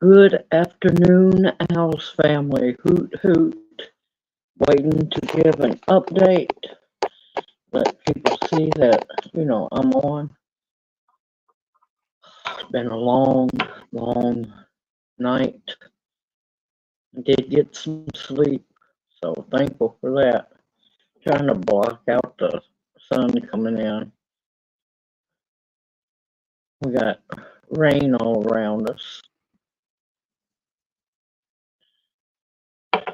Good afternoon, Owls family. Hoot hoot. Waiting to give an update. Let people see that, I'm on. It's been a long, long night. I did get some sleep, so thankful for that. Trying to block out the sun coming in. We got rain all around us. Let's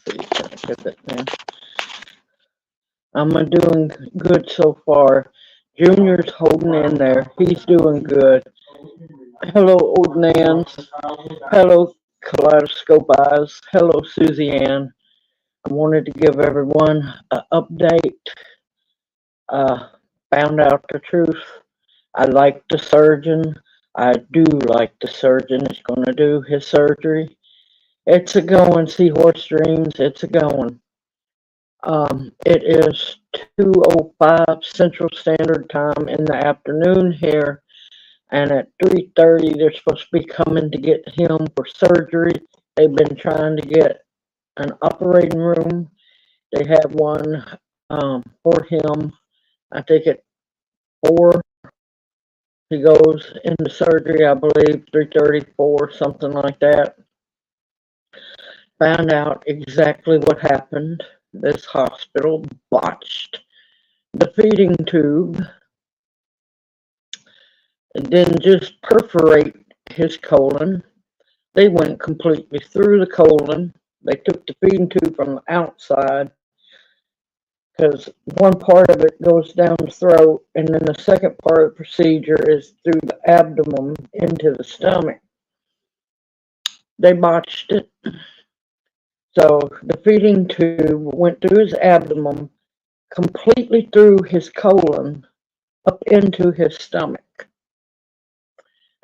see, can I get that now? I'm doing good so far. Junior's holding in there. He's doing good. Hello, Old Nans. Hello, Kaleidoscope Eyes. Hello, Susie Ann. I wanted to give everyone an update. Found out the truth. I like the surgeon. I do like the surgeon. Is going to do his surgery. It's a going. Seahorse Dreams. It's a going. It is 2:05 Central Standard Time in the afternoon here, and at 3:30 they're supposed to be coming to get him for surgery. They've been trying to get an operating room. They have one for him. I think at 4 he goes into surgery, I believe 3:34, something like that. Found out exactly what happened. This hospital botched the feeding tube and didn't just perforate his colon. They went completely through the colon. They took the feeding tube from the outside because one part of it goes down the throat, and then the second part of the procedure is through the abdomen into the stomach. They botched it. So the feeding tube went through his abdomen, completely through his colon, up into his stomach.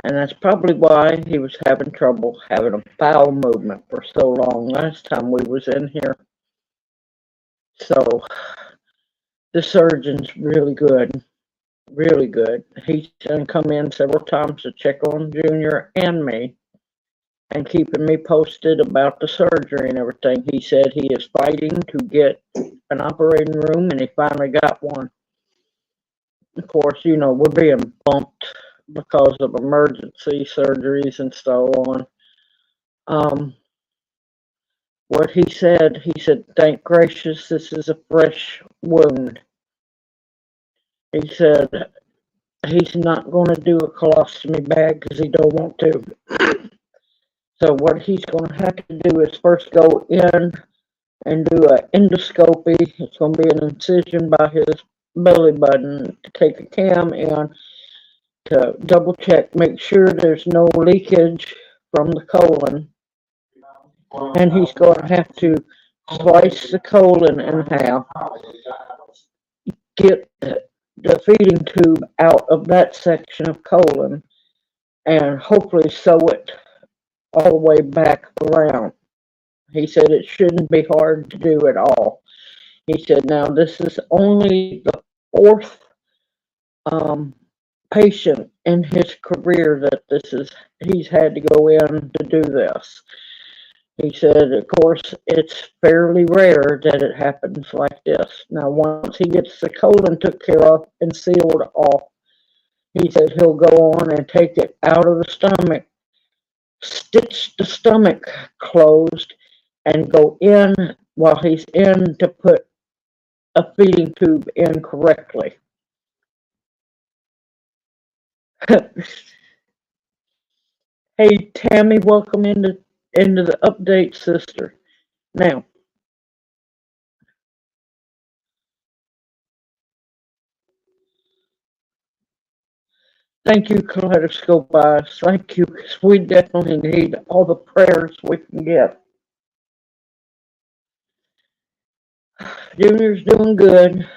And that's probably why he was having trouble having a bowel movement for so long last time we was in here. So the surgeon's really good, really good. He's done come in several times to check on Junior and me and keeping me posted about the surgery and everything. He said he is fighting to get an operating room, and he finally got one. Of course, we're being bumped because of emergency surgeries and so on. What he said, thank gracious, this is a fresh wound. He said he's not going to do a colostomy bag because he don't want to. So what he's going to have to do is first go in and do an endoscopy. It's going to be an incision by his belly button to take a cam in to double check, make sure there's no leakage from the colon. And he's going to have to slice the colon in half, get the feeding tube out of that section of colon, and hopefully sew it all the way back around. He said it shouldn't be hard to do at all. He said, now this is only the fourth patient in his career that he's had to go in to do this. He said, of course, it's fairly rare that it happens like this. Now, once he gets the colon took care of and sealed off, he said he'll go on and take it out of the stomach, stitch the stomach closed, and go in while he's in to put a feeding tube in correctly. Hey, Tammy, welcome into the update, sister. Now, thank you, Kaleidoscope Eyes. Thank you, because we definitely need all the prayers we can get. Junior's doing good.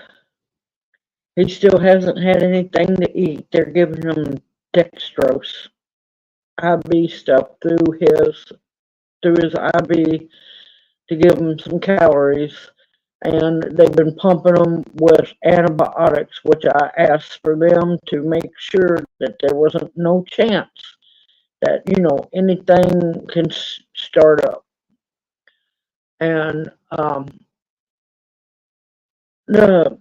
He still hasn't had anything to eat. They're giving him dextrose IV stuff through his IV to give him some calories, and they've been pumping him with antibiotics, which I asked for them to make sure that there wasn't no chance that, you know, anything can start up. And the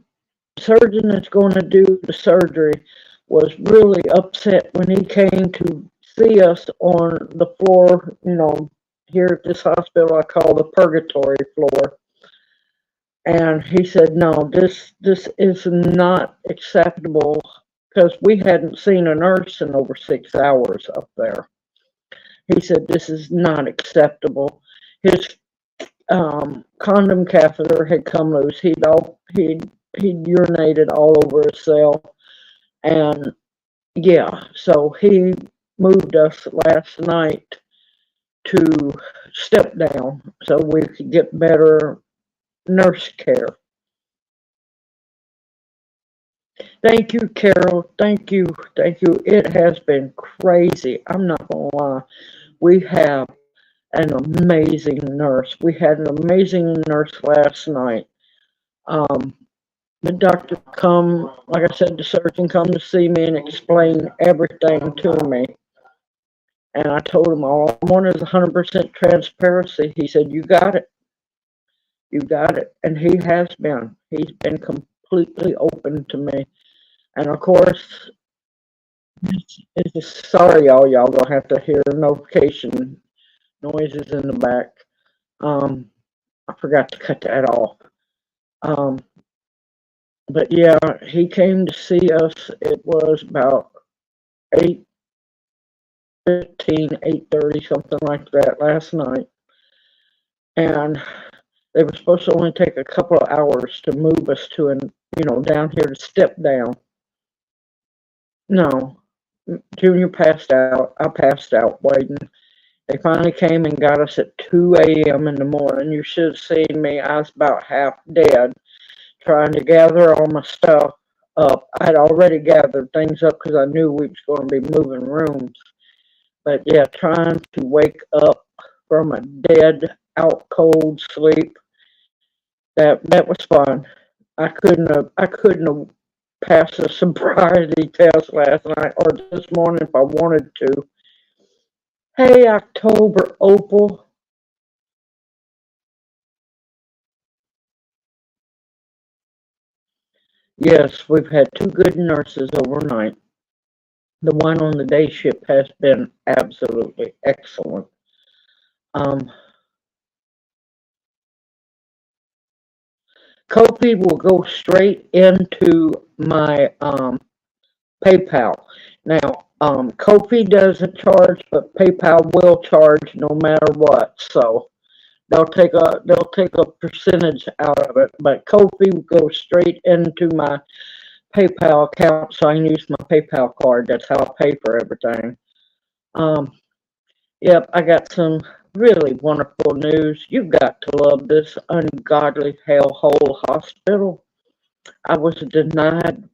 surgeon that's going to do the surgery was really upset when he came to see us on the floor, you know, here at this hospital I call the purgatory floor. And he said, no, this is not acceptable, because we hadn't seen a nurse in over 6 hours up there. He said, this is not acceptable. His condom catheter had come loose. He'd urinated all over his cell. And yeah, so he moved us last night to step down so we could get better nurse care. Thank you, Carol. Thank you. Thank you. It has been crazy. I'm not going to lie. We have an amazing nurse. We had an amazing nurse last night. The doctor come, like I said, the surgeon come to see me and explain everything to me. And I told him all I want is 100% transparency. He said, you got it. You got it. And he has been. He's been completely open to me. And of course, it's just sorry, y'all gonna have to hear notification noises in the back. I forgot to cut that off. But yeah, he came to see us. It was about 8:15, 8:30, something like that last night. And they were supposed to only take a couple of hours to move us to down here to step down. No, Junior passed out. I passed out waiting. They finally came and got us at 2 a.m. in the morning. You should have seen me. I was about half dead trying to gather all my stuff up. I had already gathered things up because I knew we was going to be moving rooms. But yeah, trying to wake up from a dead, out cold sleep, that was fun. I couldn't have passed a sobriety test last night or this morning if I wanted to. Hey, October Opal. Yes, we've had 2 good nurses overnight. The one on the day shift has been absolutely excellent. Kofi will go straight into my PayPal. Now, Kofi doesn't charge, but PayPal will charge no matter what. So they'll take a percentage out of it. But Kofi will go straight into my PayPal account, so I can use my PayPal card. That's how I pay for everything. Yep, I got some really wonderful news. You've got to love this ungodly hellhole hospital. I was denied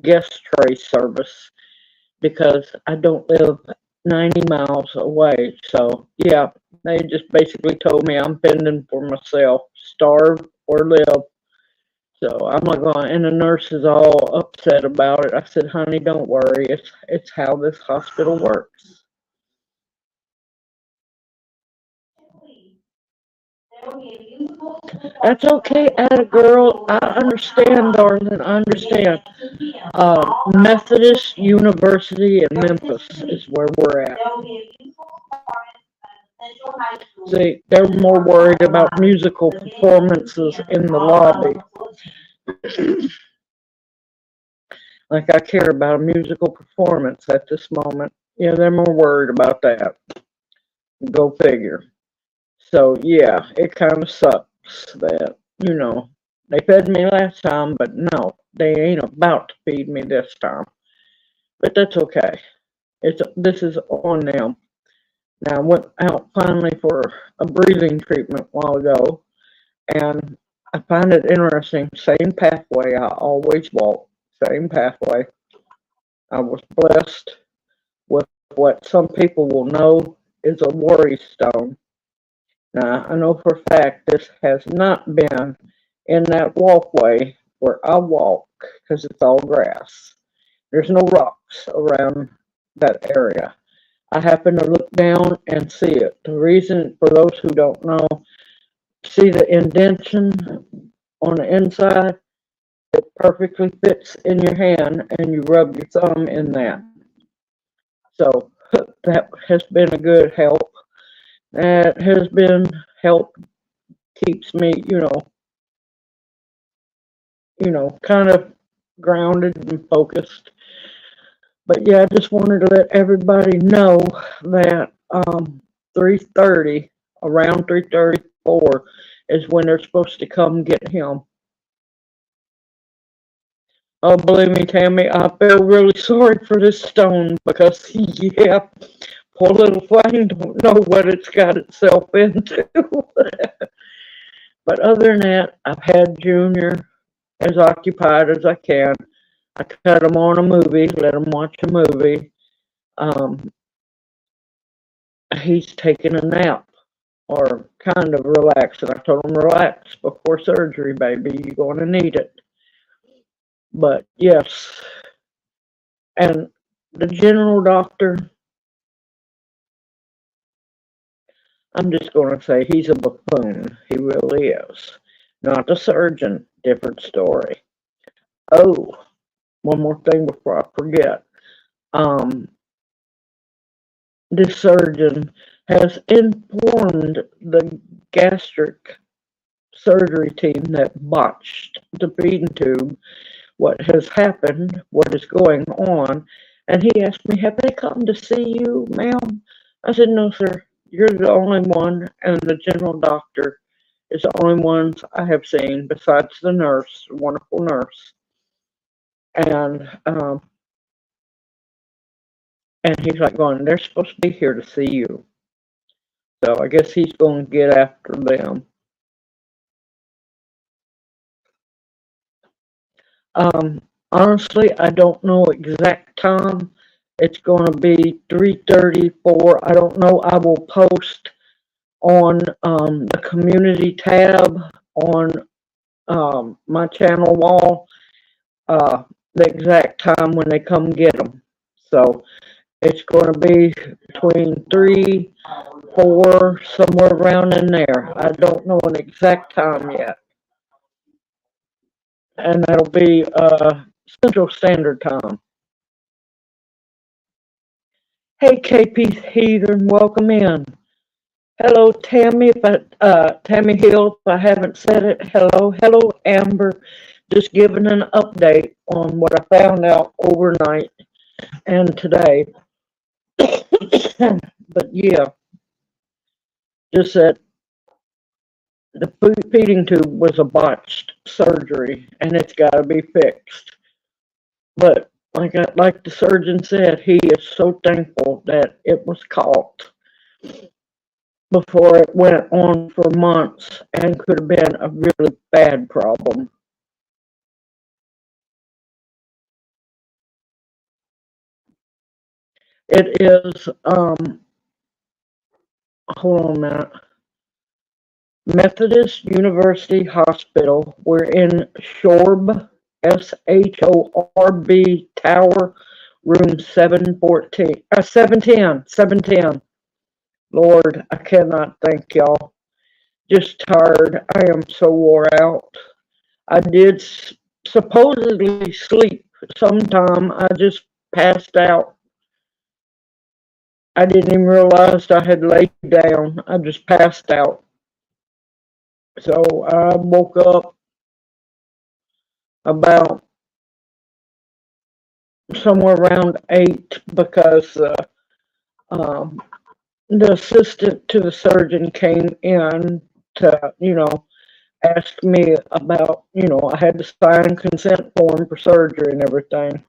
guest tray service because I don't live 90 miles away. So, yeah, they just basically told me I'm fending for myself, starve or live. So I'm not going, and the nurse is all upset about it. I said, honey, don't worry. It's how this hospital works. That's okay, Atta girl. I understand, darling. I understand. Methodist University in Memphis is where we're at. See, they're more worried about musical performances in the lobby. Like I care about a musical performance at this moment. Yeah, they're more worried about that. Go figure. So yeah, it kind of sucks that, they fed me last time, but no, they ain't about to feed me this time. But that's okay. This is on them. Now I went out finally for a breathing treatment a while ago, and I find it interesting. Same pathway I always walk. Same pathway. I was blessed with what some people will know is a worry stone. Now, I know for a fact this has not been in that walkway where I walk because it's all grass. There's no rocks around that area. I happen to look down and see it. The reason, for those who don't know, see the indentation on the inside? It perfectly fits in your hand, and you rub your thumb in that. So that has been a good help. That has been help, keeps me, kind of grounded and focused. But yeah, I just wanted to let everybody know that 3:30, around 3:34, is when they're supposed to come get him. Oh, believe me, Tammy, I feel really sorry for this stone because, yeah, poor little thing don't know what it's got itself into. But other than that, I've had Junior as occupied as I can. I cut him on a movie, let him watch a movie. He's taking a nap or kind of relaxing. I told him, relax before surgery, baby. You're going to need it. But yes, and the general doctor, I'm just going to say he's a buffoon. He really is. Not the surgeon, different story. Oh, one more thing before I forget. This surgeon has informed the gastric surgery team that botched the feeding tube what has happened, what is going on, and he asked me, have they come to see you, ma'am? I said, no, sir. You're the only one, and the general doctor is the only ones I have seen besides the nurse, wonderful nurse. And he's like going, they're supposed to be here to see you. So I guess he's going to get after them. Honestly, I don't know exact time. It's going to be 3:34. I don't know. I will post on the community tab on my channel wall the exact time when they come get them. So it's going to be between 3, 4, somewhere around in there. I don't know an exact time yet. And that'll be Central Standard Time. Hey, KP Heathen, welcome in. Hello, Tammy. Tammy Hill, if I haven't said it. Hello, Amber. Just giving an update on what I found out overnight and today. But yeah, just that the feeding tube was a botched surgery and it's got to be fixed. But like the surgeon said, he is so thankful that it was caught before it went on for months and could have been a really bad problem. It is, hold on a minute, Methodist University Hospital. We're in Shorb, SHORB Tower, room 710. Lord, I cannot thank y'all. Just tired. I am so wore out. I did supposedly sleep sometime. I just passed out. I didn't even realize I had laid down. I just passed out. So I woke up about somewhere around 8 because the assistant to the surgeon came in to, ask me about, I had to sign consent form for surgery and everything.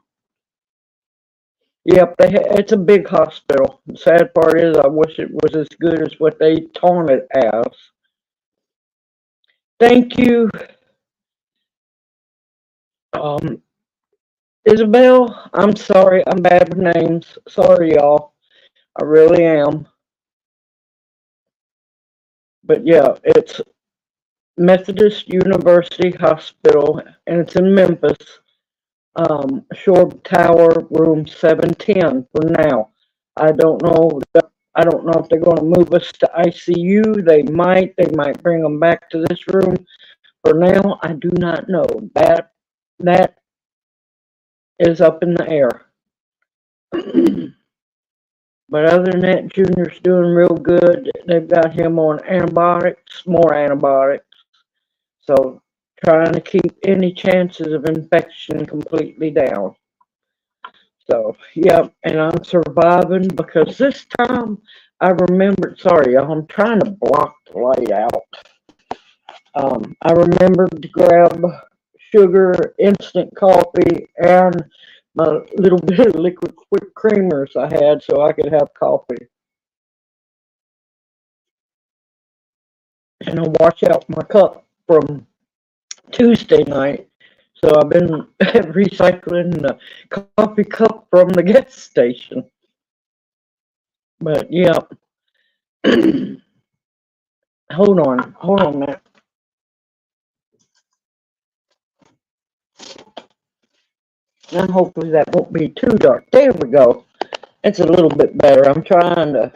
Yep, it's a big hospital. The sad part is I wish it was as good as what they taunt it as. Thank you, Isabel. I'm sorry, I'm bad with names. Sorry, y'all. I really am. But yeah, it's Methodist University Hospital, and it's in Memphis. Shore Tower, room 710 for now. I don't know. I don't know if they're going to move us to ICU. They might. They might bring them back to this room. For now, I do not know. That is up in the air. But other than that, Junior's doing real good. They've got him on antibiotics, more antibiotics. So trying to keep any chances of infection completely down. So, yep, and I'm surviving because this time I remembered, sorry, y'all, I'm trying to block the light out. I remembered to grab sugar, instant coffee, and my little bit of liquid whipped creamers I had so I could have coffee. And I wash out my cup from Tuesday night. So I've been recycling the coffee cup from the gas station. But yeah, hold on, Matt. Now hopefully that won't be too dark. There we go. It's a little bit better. I'm trying to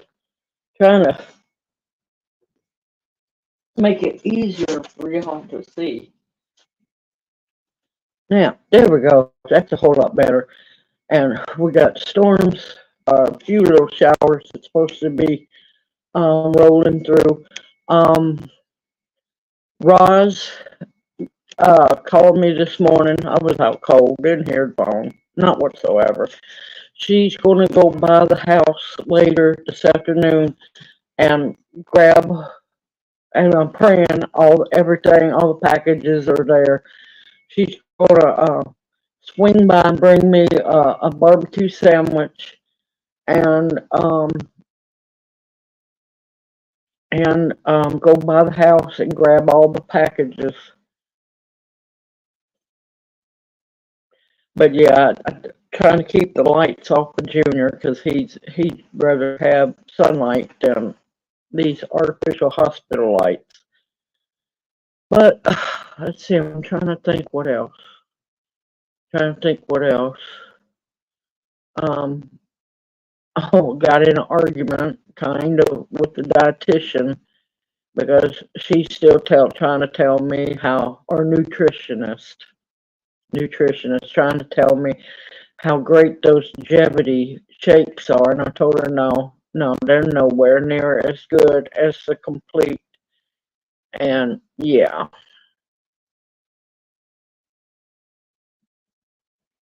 make it easier for y'all to see. Now, there we go. That's a whole lot better. And we got storms, a few little showers that's supposed to be rolling through. Roz called me this morning. I was out cold, didn't hear the phone, not whatsoever. She's going to go by the house later this afternoon and grab, and I'm praying everything, all the packages are there. She's going to swing by and bring me a barbecue sandwich and go by the house and grab all the packages. But yeah, I'm trying to keep the lights off of Junior because he'd rather have sunlight than these artificial hospital lights. But let's see, I'm trying to think what else. Got in an argument kind of with the dietitian because she's still trying to tell me how, or nutritionist trying to tell me how great those longevity shakes are, and I told her no, they're nowhere near as good as the complete. And yeah,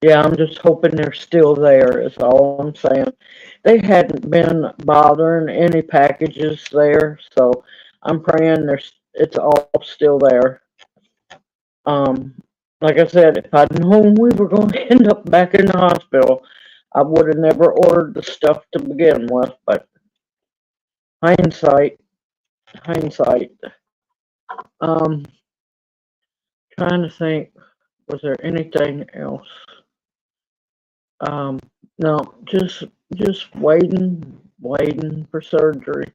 I'm just hoping they're still there. Is all I'm saying. They hadn't been bothering any packages there, so I'm praying it's all still there. Like I said, if I'd known we were going to end up back in the hospital, I would have never ordered the stuff to begin with. But hindsight. Um, Trying to think, was there anything else? No, just waiting for surgery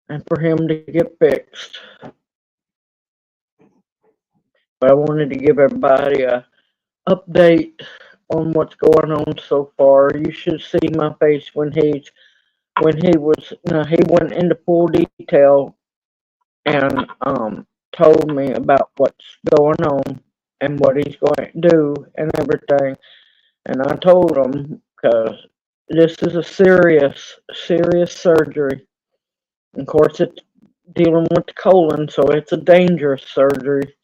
and for him to get fixed. But I wanted to give everybody a update on what's going on so far. You should see my face when he went into full detail and told me about what's going on and what he's going to do and everything. And I told him because this is a serious surgery. Of course, it's dealing with the colon, so it's a dangerous surgery.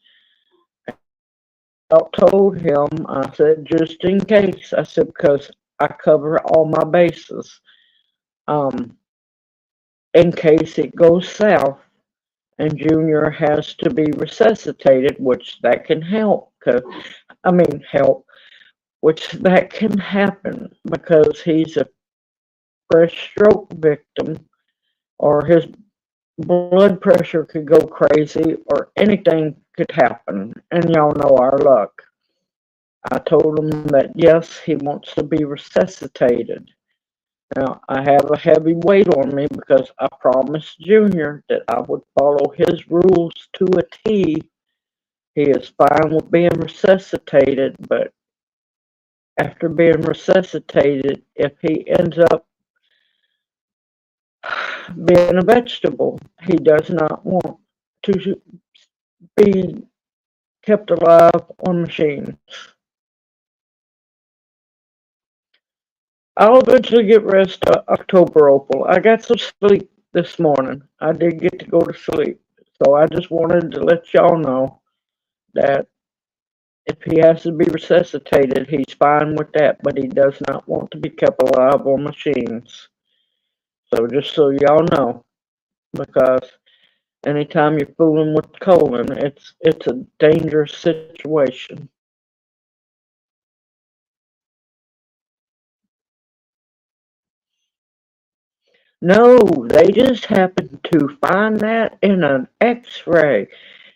I told him, I said, just in case, I said, because I cover all my bases. In case it goes south and Junior has to be resuscitated, which that can help, which that can happen because he's a fresh stroke victim, or his blood pressure could go crazy, or anything could happen, and y'all know our luck. I told him that yes, he wants to be resuscitated. Now, I have a heavy weight on me because I promised Junior that I would follow his rules to a T. He is fine with being resuscitated, but after being resuscitated if he ends up being a vegetable. He does not want to be kept alive on machines. I'll eventually get rest October, Opal. I got some sleep this morning. I did get to go to sleep. So I just wanted to let y'all know that if he has to be resuscitated, he's fine with that, but he does not want to be kept alive on machines. So just so y'all know, because anytime you're fooling with colon, it's a dangerous situation. No, they just happened to find that in an X-ray.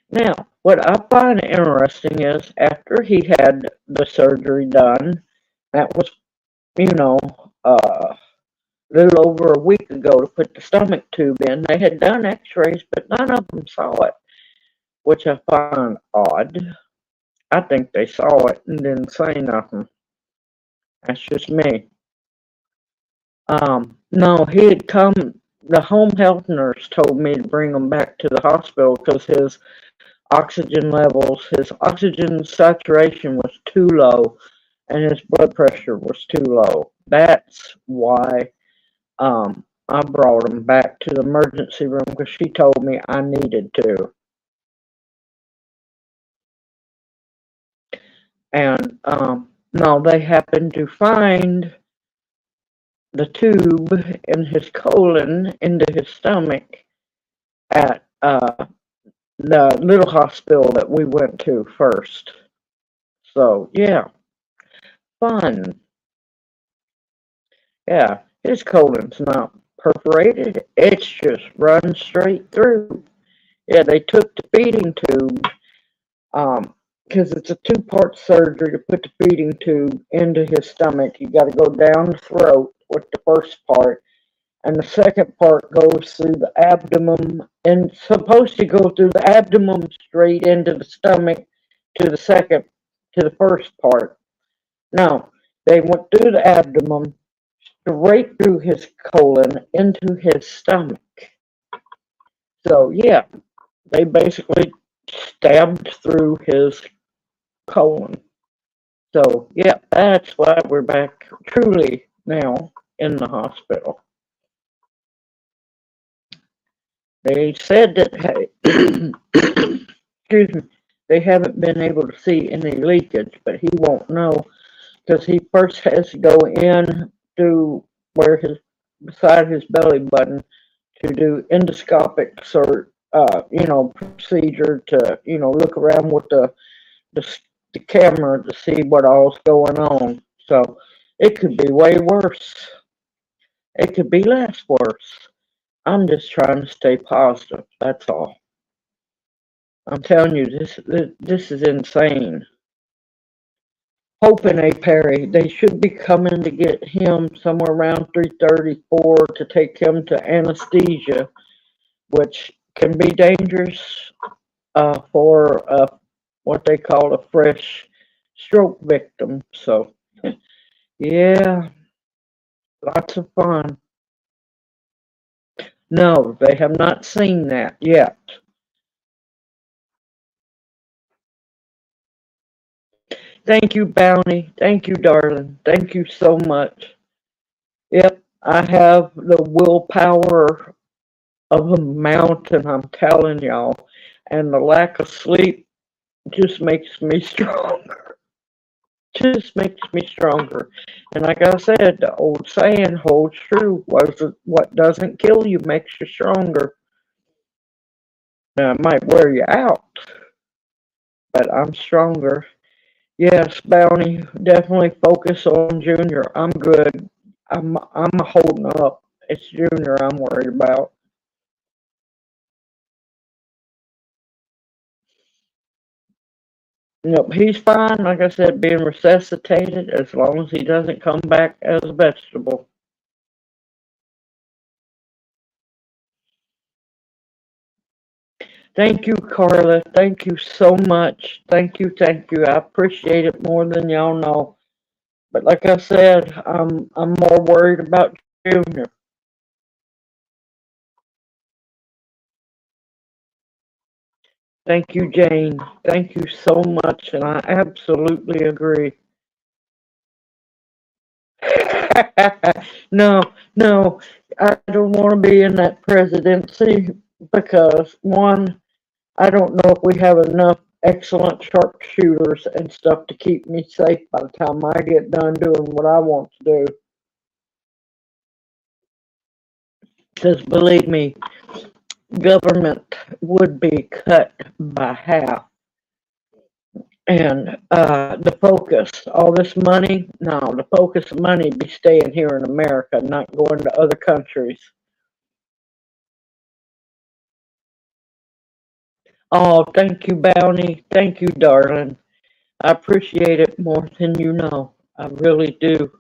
Now, what I find interesting is after he had the surgery done, that was, you know, a little over a week ago to put the stomach tube in. They had done X-rays, but none of them saw it, which I find odd. I think they saw it and didn't say nothing. That's just me. No, he had come. The home health nurse told me to bring him back to the hospital because his oxygen levels, his oxygen saturation was too low, and his blood pressure was too low. That's why I brought him back to the emergency room because she told me I needed to. And no, they happened to find the tube in his colon into his stomach at the little hospital that we went to first. So yeah, fun. Yeah, his colon's not perforated; it's just run straight through. Yeah, they took the feeding tube, because it's a two-part surgery to put the feeding tube into his stomach. You got to go down the throat with the first part, and the second part goes through the abdomen, and it's supposed to go through the abdomen straight into the stomach to the first part. No, they went through the abdomen, straight through his colon into his stomach. So yeah, they basically stabbed through his colon. So yeah, that's why we're back truly now in the hospital. They said that, excuse me, they haven't been able to see any leakage, but he won't know because he first has to go in through where his beside his belly button to do endoscopic procedure to look around with the the camera to see what all's going on. So it could be way worse. It could be less worse. I'm just trying to stay positive. That's all. I'm telling you, this is insane. Hope and A. Perry, they should be coming to get him somewhere around 3:34 to take him to anesthesia, which can be dangerous for what they call a fresh stroke victim. So, yeah, lots of fun. No, they have not seen that yet. Thank you, Bounty. Thank you, darling. Thank you so much. Yep, I have the willpower of a mountain, I'm telling y'all. And the lack of sleep just makes me stronger. Just makes me stronger. And like I said, the old saying holds true. What doesn't kill you makes you stronger. Now, it might wear you out, but I'm stronger. Yes, Bounty, definitely focus on Junior. I'm good. I'm holding up. It's Junior I'm worried about. Nope, he's fine. Like I said, being resuscitated as long as he doesn't come back as a vegetable. Thank you, Carla. Thank you so much. Thank you, thank you. I appreciate it more than y'all know. But like I said, I'm more worried about Junior. Thank you, Jane. Thank you so much, and I absolutely agree. No, no, I don't want to be in that presidency because one, I don't know if we have enough excellent sharpshooters and stuff to keep me safe by the time I get done doing what I want to do. Because believe me, government would be cut by half. And the focus, all this money, no, the focus of money be staying here in America, not going to other countries. Oh, thank you, Bounty. Thank you, darling. I appreciate it more than you know. I really do.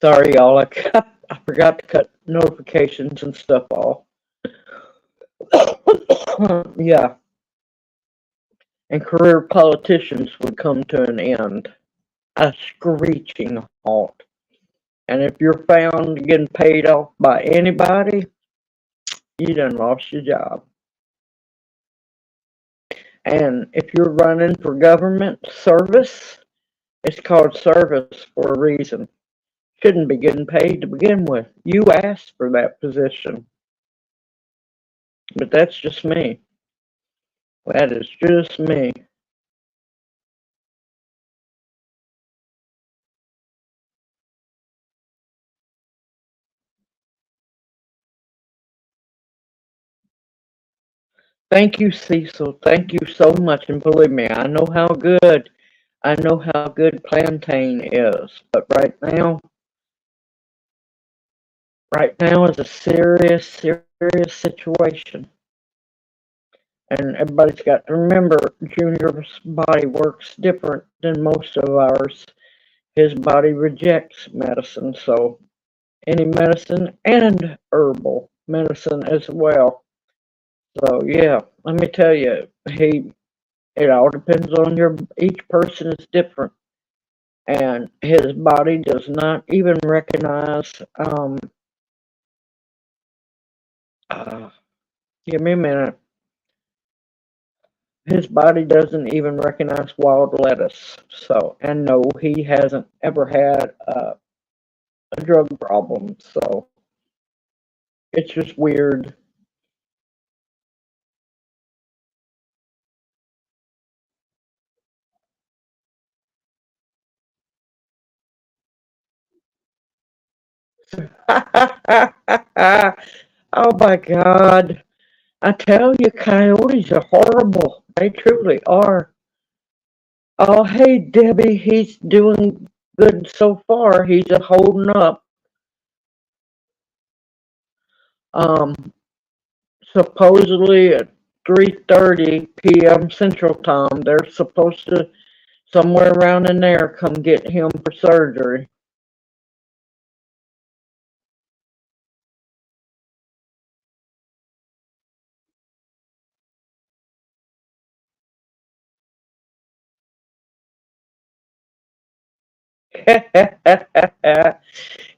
Sorry, y'all. I forgot to cut notifications and stuff off. Yeah, and career politicians would come to an end. A screeching halt. And if you're found getting paid off by anybody, you done lost your job. And if you're running for government service, it's called service for a reason. Shouldn't be getting paid to begin with. You asked for that position. But that's just me. That is just me. Thank you, Cecil. Thank you so much. And believe me, I know how good plantain is. But right now is a serious, serious situation. And everybody's got to remember Junior's body works different than most of ours. His body rejects medicine, so any medicine and herbal medicine as well. So yeah, let me tell you, it all depends on each person is different. And his body does not even recognize uh, give me a minute. His body doesn't even recognize wild lettuce. So, and no, he hasn't ever had a drug problem. So it's just weird. Oh my God. I tell you, coyotes are horrible. They truly are. Oh, hey, Debbie, he's doing good so far. He's holding up. Um, Supposedly at 3:30 p.m. Central Time, they're supposed to somewhere around in there come get him for surgery.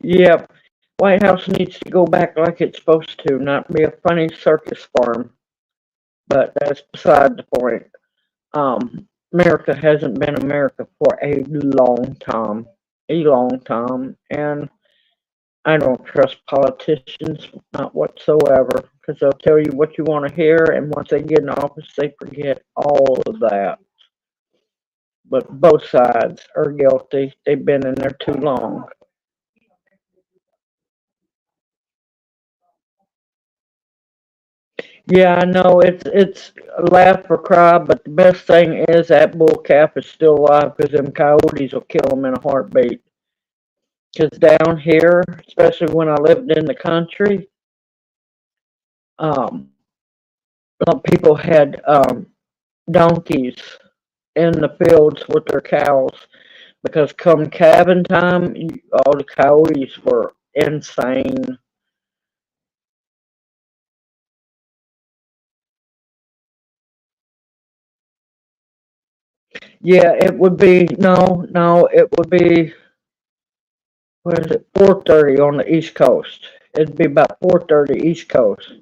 Yep, White House needs to go back like it's supposed to, not be a funny circus farm. But that's beside the point. America hasn't been America for a long time, and I don't trust politicians, not whatsoever, because they'll tell you what you want to hear, and once they get in office, they forget all of that. But both sides are guilty. They've been in there too long. Yeah, I know it's a laugh or cry, but the best thing is that bull calf is still alive because them coyotes will kill him in a heartbeat. Because down here, especially when I lived in the country, um, a lot of people had donkeys in the fields with their cows because come calving time, all the coyotes were insane. Yeah, it would be, no, it would be, what is it, 4:30 on the East Coast. It'd be about 4:30 East Coast.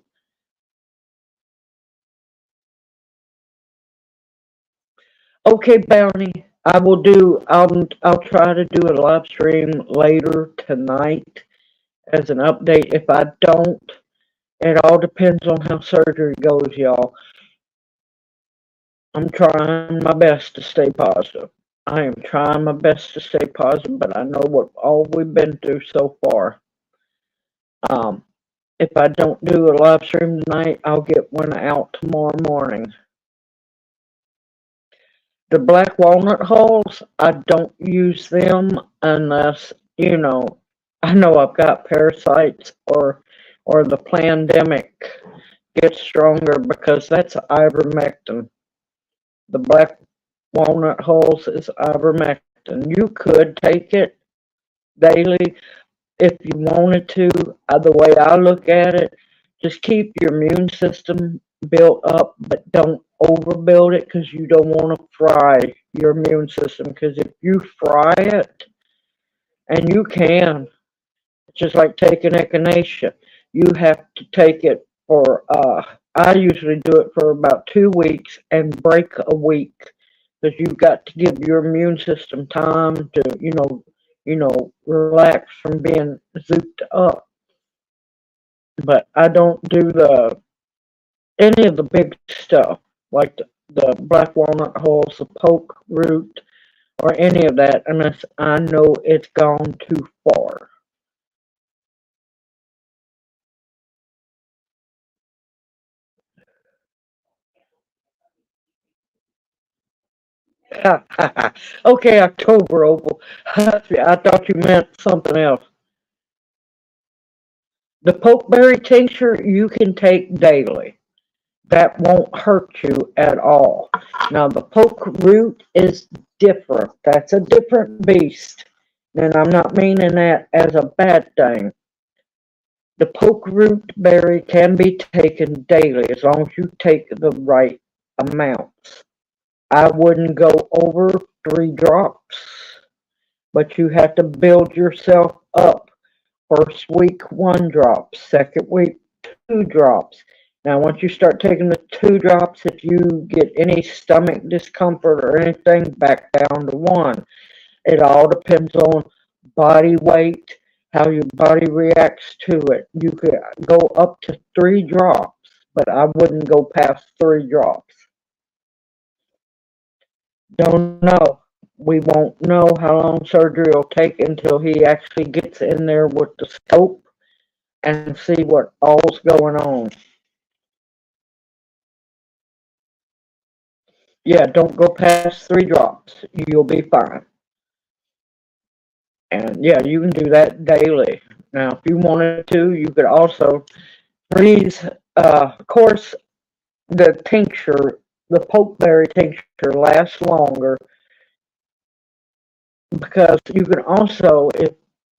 Okay, Bounty. I'll try to do a live stream later tonight as an update. If I don't, it all depends on how surgery goes, y'all. I'm trying my best to stay positive. I am trying my best to stay positive, but I know what all we've been through so far. Um, if I don't do a live stream tonight, I'll get one out tomorrow morning. The black walnut hulls, I don't use them unless, I know I've got parasites or the pandemic gets stronger because that's ivermectin. The black walnut hulls is ivermectin. You could take it daily if you wanted to. The way I look at it, just keep your immune system built up, but don't overbuild it because you don't want to fry your immune system. Because if you fry it, and you can, just like taking echinacea, you have to take it for, I usually do it for about 2 weeks and break a week because you've got to give your immune system time to, relax from being zooped up. But I don't do any of the big stuff like the black walnut hulls, the poke root, or any of that unless I know it's gone too far. Okay, October Opal. I thought you meant something else. The pokeberry tincture you can take daily. That won't hurt you at all. Now, the poke root is different. That's a different beast. And I'm not meaning that as a bad thing. The poke root berry can be taken daily as long as you take the right amounts. I wouldn't go over 3 drops, but you have to build yourself up. First week, 1 drop. Second week, 2 drops. Now, once you start taking the 2 drops, if you get any stomach discomfort or anything, back down to 1. It all depends on body weight, how your body reacts to it. You could go up to 3 drops, but I wouldn't go past 3 drops. Don't know. We won't know how long surgery will take until he actually gets in there with the scope and see what all's going on. Yeah, don't go past 3 drops. You'll be fine. And yeah, you can do that daily. Now, if you wanted to, you could also freeze. Of course, the tincture, the pokeberry tincture lasts longer because you can also,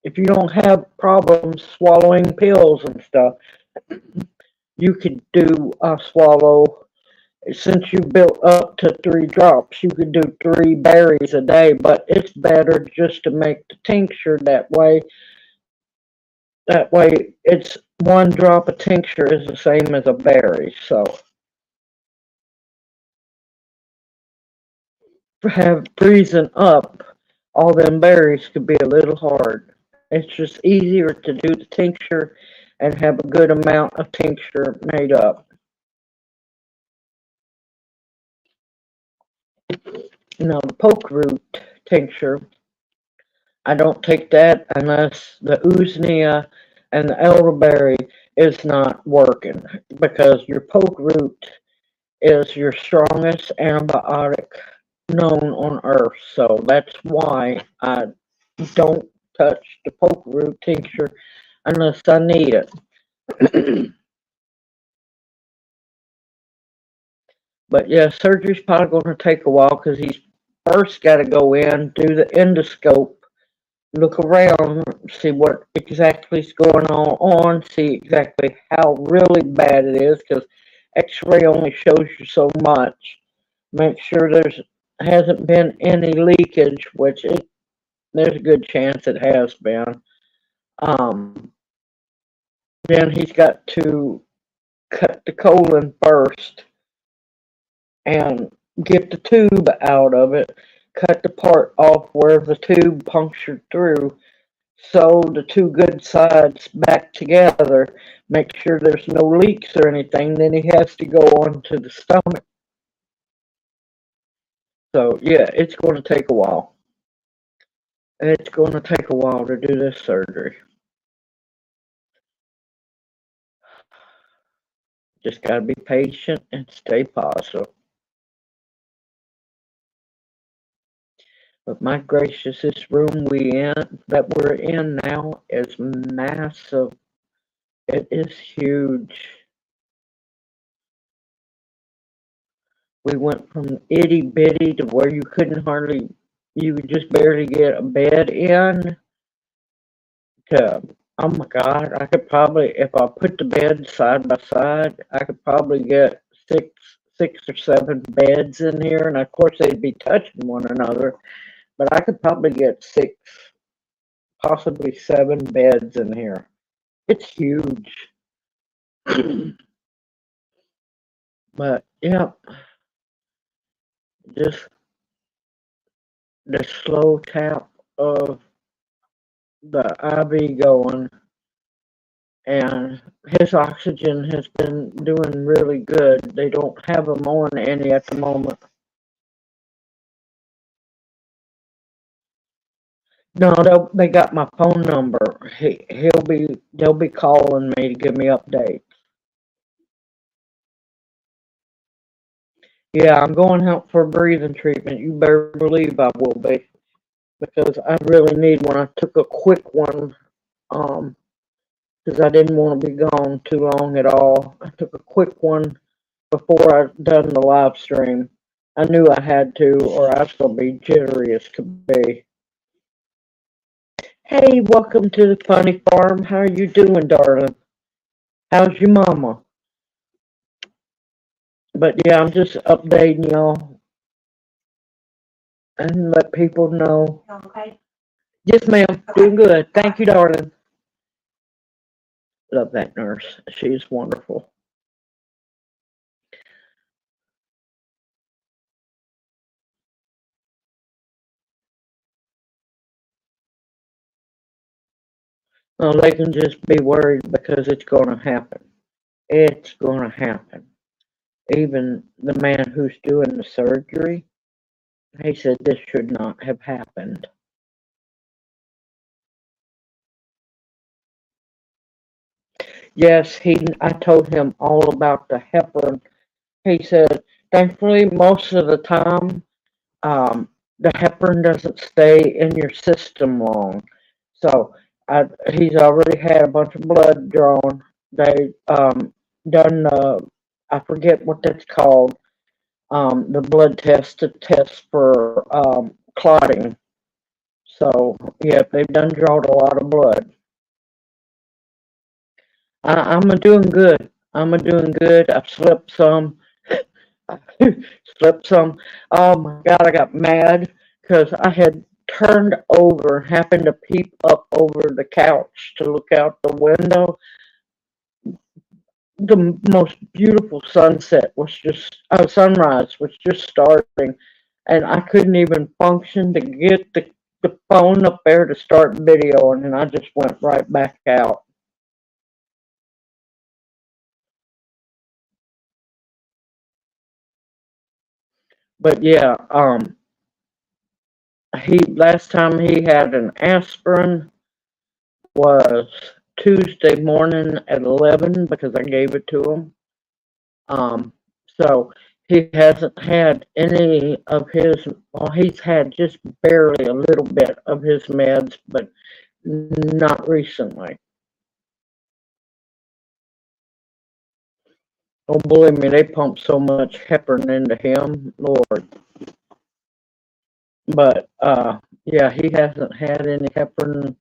if you don't have problems swallowing pills and stuff, you could do a swallow. Since you built up to 3 drops, you could do 3 berries a day, but it's better just to make the tincture that way. That way, it's 1 drop of tincture is the same as a berry. So, have freezing up all them berries could be a little hard. It's just easier to do the tincture and have a good amount of tincture made up. Now, the poke root tincture, I don't take that unless the usnea and the elderberry is not working because your poke root is your strongest antibiotic known on earth. So that's why I don't touch the poke root tincture unless I need it. But yeah, surgery's probably going to take a while because he's first got to go in, do the endoscope, look around, see what exactly is going on, see exactly how really bad it is because X-ray only shows you so much. Make sure there's hasn't been any leakage, which there's a good chance it has been. Um, then he's got to cut the colon first and get the tube out of it, cut the part off where the tube punctured through, sew the two good sides back together, make sure there's no leaks or anything, then he has to go on to the stomach. So yeah, it's going to take a while. It's going to take a while to do this surgery. Just got to be patient and stay positive. But my gracious, this room that we're in now is massive. It is huge. We went from itty bitty to where you could just barely get a bed in, to, oh my God, I could probably, if I put the bed side by side, I could probably get six or seven beds in here. And of course they'd be touching one another, but I could probably get 6, possibly 7 beds in here. It's huge. But yeah, just the slow tap of the IV going, and his oxygen has been doing really good. They don't have him on any at the moment. No, they got my phone number. They'll be calling me to give me updates. Yeah, I'm going out for a breathing treatment. You better believe I will be, because I really need one. I took a quick one, because I didn't want to be gone too long at all. I took a quick one before I done the live stream. I knew I had to, or I was gonna be jittery as could be. Hey, welcome to the funny farm. How are you doing, darling? How's your mama? But yeah, I'm just updating y'all and let people know. Okay. Yes, ma'am. Doing good. Thank you, darling. Love that nurse. She's wonderful. Well, they can just be worried because it's going to happen. It's going to happen. Even the man who's doing the surgery, he said this should not have happened. Yes, I told him all about the heparin. He said, thankfully, most of the time, the heparin doesn't stay in your system long. So he's already had a bunch of blood drawn. They done, I forget what that's called, the blood test to test for clotting. So, yeah, they've done drawn a lot of blood. I'm a doing good. I'm a doing good. I've slept some. Slept some. Oh my God, I got mad because I had turned over, happened to peep up over the couch to look out the window. The most beautiful sunrise was just starting, and I couldn't even function to get the phone up there to start videoing, and I just went right back out. But yeah, last time he had an aspirin was Tuesday morning at 11 because I gave it to him. So he hasn't had any of his, well, he's had just barely a little bit of his meds, but not recently. Oh, believe me, they pump so much heparin into him, Lord. But yeah, he hasn't had any heparin.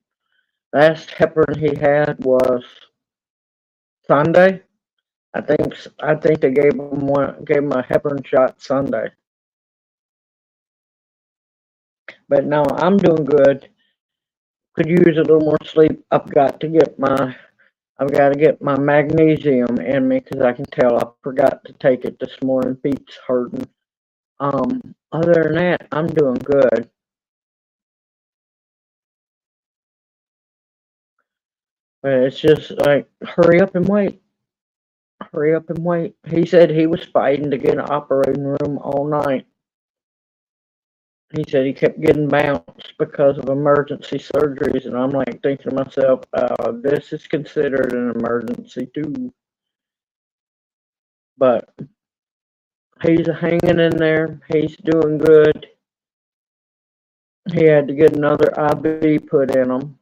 Last heparin he had was Sunday. I think they gave him a heparin shot Sunday. But no, I'm doing good. Could use a little more sleep. I've got to get my magnesium in me because I can tell I forgot to take it this morning. Feet's hurting. Other than that, I'm doing good. But it's just like, hurry up and wait. Hurry up and wait. He said he was fighting to get an operating room all night. He said he kept getting bounced because of emergency surgeries, and I'm like thinking to myself, this is considered an emergency too. But he's hanging in there. He's doing good. He had to get another IV put in him,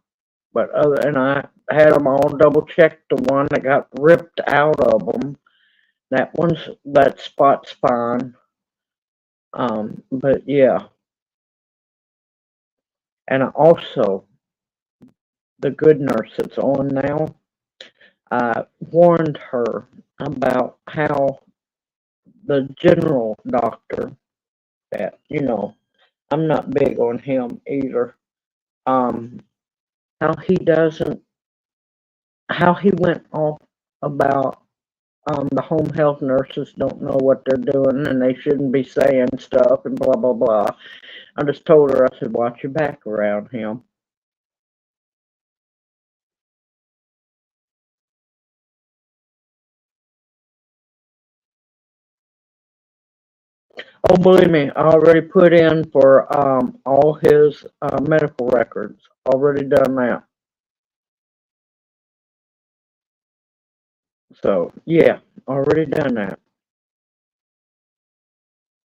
and I had them all double checked. The one that got ripped out of him, that spot's fine. But yeah, and also the good nurse that's on now, I warned her about how the general doctor, that I'm not big on him either. Um, how he doesn't, how he went off about the home health nurses don't know what they're doing and they shouldn't be saying stuff and blah blah blah. I just told her, I said, watch your back around him. Oh, believe me, I already put in for all his medical records. Already done that. So yeah, already done that.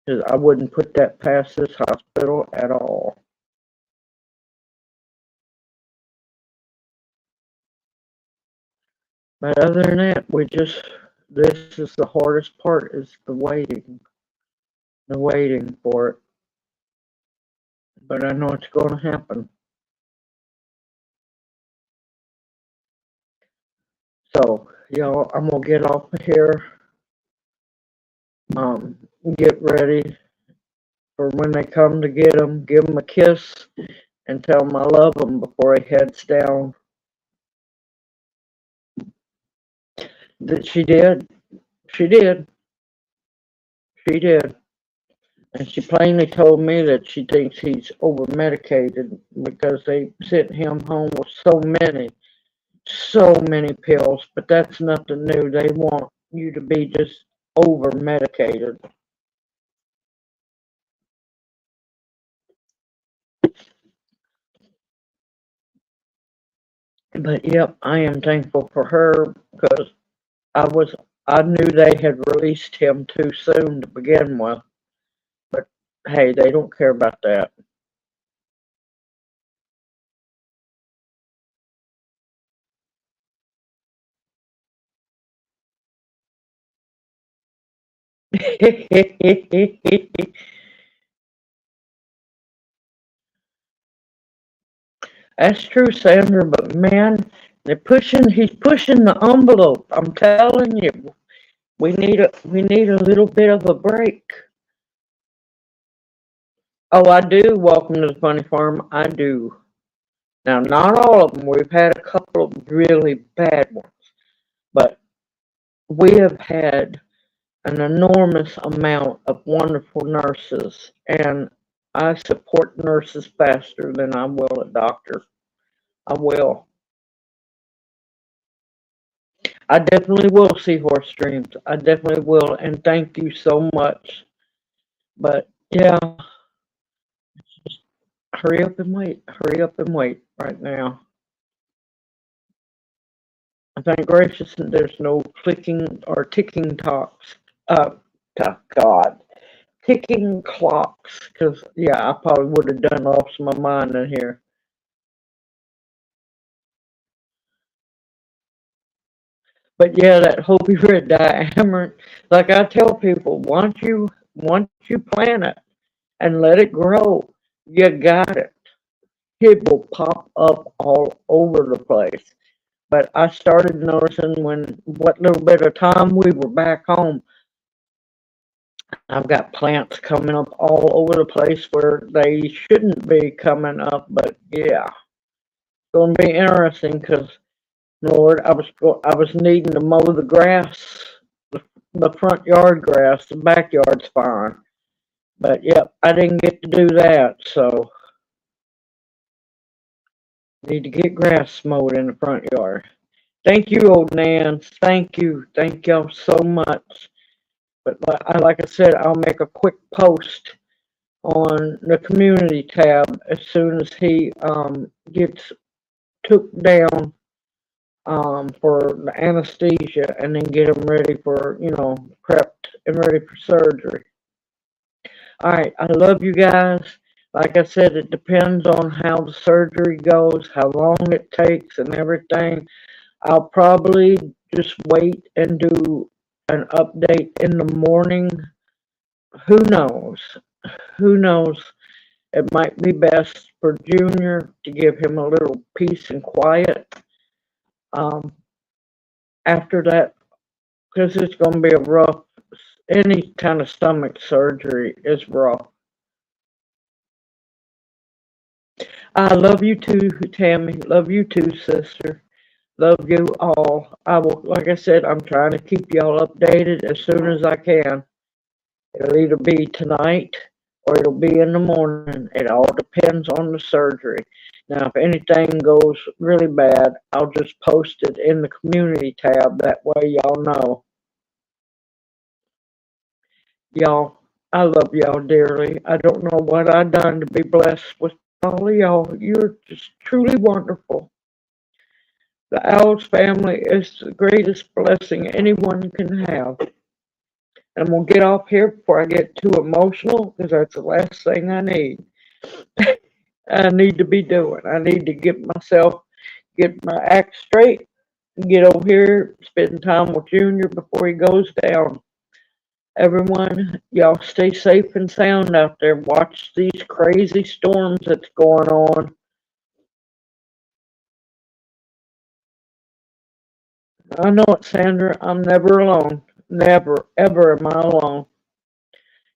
Because I wouldn't put that past this hospital at all. But other than that, this is the hardest part, is the waiting for it. But I know it's going to happen. So, y'all, I'm going to get off of here, um, get ready for when they come to get him, give him a kiss, and tell him I love him before he heads down. That she did. She did. She did. And she plainly told me that she thinks he's over medicated because they sent him home with so many pills. But that's nothing new. They want you to be just over medicated. But yep, I am thankful for her because I knew they had released him too soon to begin with. But hey, they don't care about that. That's true, Sandra, but man, he's pushing the envelope. I'm telling you, we need a little bit of a break. Oh, I do. Welcome to the funny farm. I do. Now, not all of them. We've had a couple of really bad ones, but we have had an enormous amount of wonderful nurses, and I support nurses faster than I will a doctor. I will. I definitely will see horse streams. I definitely will, and thank you so much. But yeah, just hurry up and wait. Hurry up and wait right now. Thank gracious that there's no clicking or ticking talks. God, ticking clocks. Because yeah, I probably would have done lost my mind in here. But yeah, that Hopi red diamond, like I tell people, once you plant it and let it grow, you got it. It will pop up all over the place. But I started noticing when what little bit of time we were back home, I've got plants coming up all over the place where they shouldn't be coming up, but yeah, it's going to be interesting because, Lord, I was needing to mow the grass, the front yard grass. The backyard's fine, but yep, I didn't get to do that, so need to get grass mowed in the front yard. Thank you, old Nan. Thank y'all so much. But like I said, I'll make a quick post on the community tab as soon as he gets took down for the anesthesia, and then get him ready for, prepped and ready for surgery. All right, I love you guys. Like I said, it depends on how the surgery goes, how long it takes, and everything. I'll probably just wait and do an update in the morning. Who knows? Who knows? It might be best for Junior to give him a little peace and quiet after that, because it's going to be a rough, any kind of stomach surgery is rough. I love you too, Tammy. Love you too, sister. Love you all. I will, like I said, I'm trying to keep y'all updated as soon as I can. It'll either be tonight or it'll be in the morning. It all depends on the surgery. Now, if anything goes really bad, I'll just post it in the community tab. That way y'all know. Y'all, I love y'all dearly. I don't know what I've done to be blessed with all of y'all. You're just truly wonderful. The Owls family is the greatest blessing anyone can have. And I'm going to get off here before I get too emotional, because that's the last thing I need. I need to be doing. I need to get my act straight, and get over here, spend time with Junior before he goes down. Everyone, y'all stay safe and sound out there. Watch these crazy storms that's going on. I know it, Sandra. I'm never alone. Never, ever am I alone.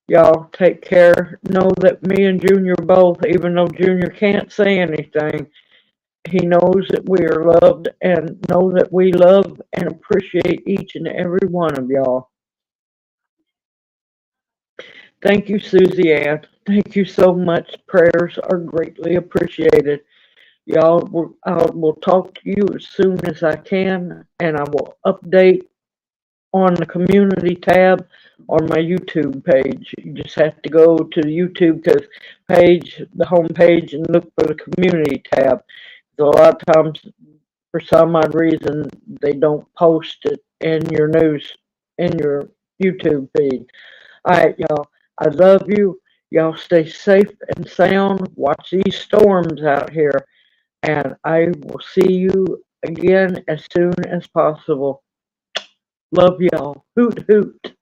Y'all take care. Know that me and Junior both, even though Junior can't say anything, he knows that we are loved, and know that we love and appreciate each and every one of y'all. Thank you, Susie Ann. Thank you so much. Prayers are greatly appreciated. Y'all, I will talk to you as soon as I can, and I will update on the community tab on my YouTube page. You just have to go to the YouTube page, the home page, and look for the community tab. A lot of times, for some odd reason, they don't post it in your YouTube feed. All right, y'all. I love you. Y'all stay safe and sound. Watch these storms out here. And I will see you again as soon as possible. Love y'all. Hoot, hoot.